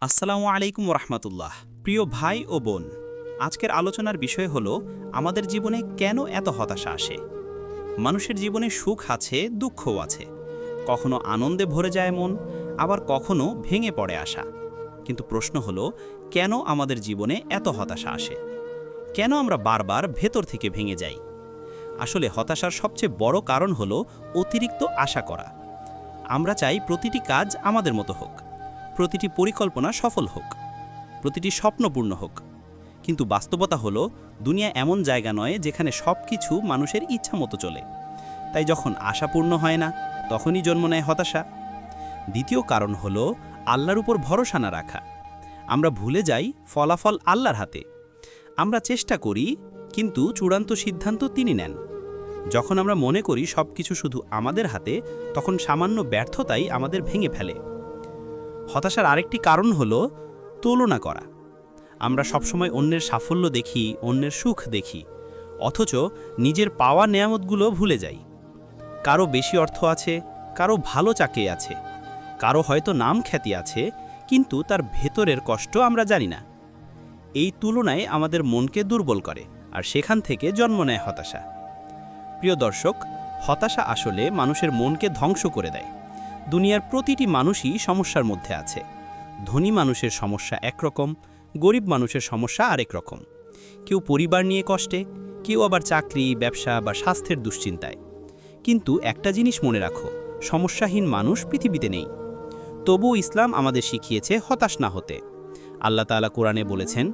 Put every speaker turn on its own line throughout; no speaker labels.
আসসালামু আলাইকুম রহমতুল্লাহ। প্রিয় ভাই ও বোন, আজকের আলোচনার বিষয় হলো আমাদের জীবনে কেন এত হতাশা আসে। মানুষের জীবনে সুখ আছে, দুঃখও আছে। কখনো আনন্দে ভরে যায় মন, আবার কখনো ভেঙে পড়ে আশা। কিন্তু প্রশ্ন হলো, কেন আমাদের জীবনে এত হতাশা আসে? কেন আমরা বারবার ভেতর থেকে ভেঙে যাই? আসলে হতাশার সবচেয়ে বড় কারণ হলো অতিরিক্ত আশা করা। আমরা চাই প্রতিটি কাজ আমাদের মতো হোক, প্রতিটি পরিকল্পনা সফল হোক, প্রতিটি স্বপ্ন পূর্ণ হোক। কিন্তু বাস্তবতা হলো, দুনিয়া এমন জায়গা নয় যেখানে সব কিছু মানুষের ইচ্ছা মতো চলে। তাই যখন আশা পূর্ণ হয় না, তখনই জন্ম নেয় হতাশা। দ্বিতীয় কারণ হলো আল্লাহর উপর ভরসা না রাখা। আমরা ভুলে যাই ফলাফল আল্লাহর হাতে। আমরা চেষ্টা করি, কিন্তু চূড়ান্ত সিদ্ধান্ত তিনি নেন। যখন আমরা মনে করি সব কিছু শুধু আমাদের হাতে, তখন সামান্য ব্যর্থতাই আমাদের ভেঙে ফেলে। হতাশার আরেকটি কারণ হলো তুলনা করা। আমরা সবসময় অন্যের সাফল্য দেখি, অন্যের সুখ দেখি, অথচ নিজের পাওয়া নেয়ামতগুলো ভুলে যাই। কারো বেশি অর্থ আছে, কারো ভালো চাকরি আছে, কারো হয়তো নাম খ্যাতি আছে, কিন্তু তার ভেতরের কষ্ট আমরা জানি না। এই তুলনায় আমাদের মনকে দুর্বল করে, আর সেখান থেকে জন্ম নেয় হতাশা। প্রিয় দর্শক, হতাশা আসলে মানুষের মনকে ধ্বংস করে দেয়। দুনিয়ার প্রতিটি মানুষই সমস্যার মধ্যে আছে। ধনী মানুষের সমস্যা একরকম, গরিব মানুষের সমস্যা আরেক রকম। কেউ পরিবার নিয়ে কষ্টে, কেউ আবার চাকরি, ব্যবসা বা স্বাস্থ্যের দুশ্চিন্তায়। কিন্তু একটা জিনিস মনে রাখো, সমস্যাহীন মানুষ পৃথিবীতে নেই। তবুও ইসলাম আমাদের শিখিয়েছে হতাশ না হতে। আল্লাহ তাআলা কোরআনে বলেছেন,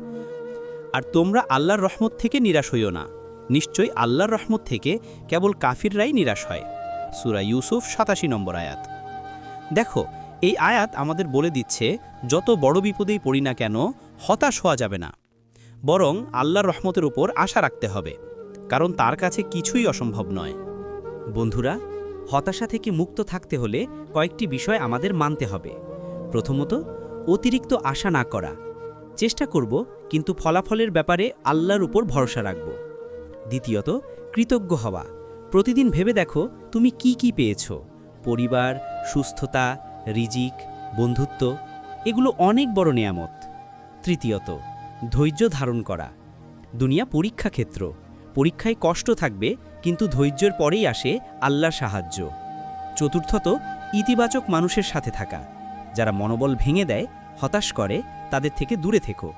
আর তোমরা আল্লাহর রহমত থেকে নিরাশ হইও না। নিশ্চয়ই আল্লাহর রহমত থেকে কেবল কাফিররাই নিরাশ হয়। সূরা ইউসুফ ৮৭ নম্বর আয়াত। দেখো, এই আয়াত আমাদের বলে দিচ্ছে, যত বড় বিপদেই পড়ি না কেন, হতাশ হওয়া যাবে না। বরং আল্লাহর রহমতের উপর আশা রাখতে হবে, কারণ তার কাছে কিছুই অসম্ভব নয়।
বন্ধুরা, হতাশা থেকে মুক্ত থাকতে হলে কয়েকটি বিষয় আমাদের মানতে হবে। প্রথমত, অতিরিক্ত আশা না করা। চেষ্টা করব, কিন্তু ফলাফলের ব্যাপারে আল্লাহর উপর ভরসা রাখব। দ্বিতীয়ত, কৃতজ্ঞ হওয়া। প্রতিদিন ভেবে দেখো তুমি কি কি পেয়েছ। পরিবার, সুস্থতা, রিজিক, বন্ধুত্ব, এগুলো অনেক বড় নেয়ামত। তৃতীয়ত, ধৈর্য ধারণ করা। দুনিয়া পরীক্ষা ক্ষেত্র। পরীক্ষায় কষ্ট থাকবে, কিন্তু ধৈর্যের পরেই আসে আল্লাহর সাহায্য। চতুর্থত, ইতিবাচক মানুষের সাথে থাকা। যারা মনোবল ভেঙে দেয়, হতাশ করে, তাদের থেকে দূরে থেকো।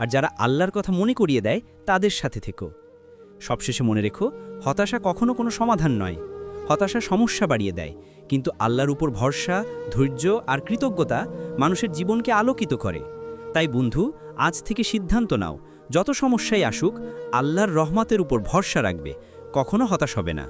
আর যারা আল্লাহর কথা মনে করিয়ে দেয়, তাদের সাথে থেকো। সবশেষে মনে রেখো, হতাশা কখনো কোনো সমাধান নয়। হতাশা সমস্যা বাড়িয়ে দেয়, কিন্তু আল্লাহর উপর ভরসা, ধৈর্য আর কৃতজ্ঞতা মানুষের জীবনকে আলোকিত করে। তাই বন্ধু, আজ থেকে সিদ্ধান্ত নাও, যত সমস্যাই আসুক, আল্লাহর রহমতের উপর ভরসা রাখবে, কখনো হতাশ হবে না।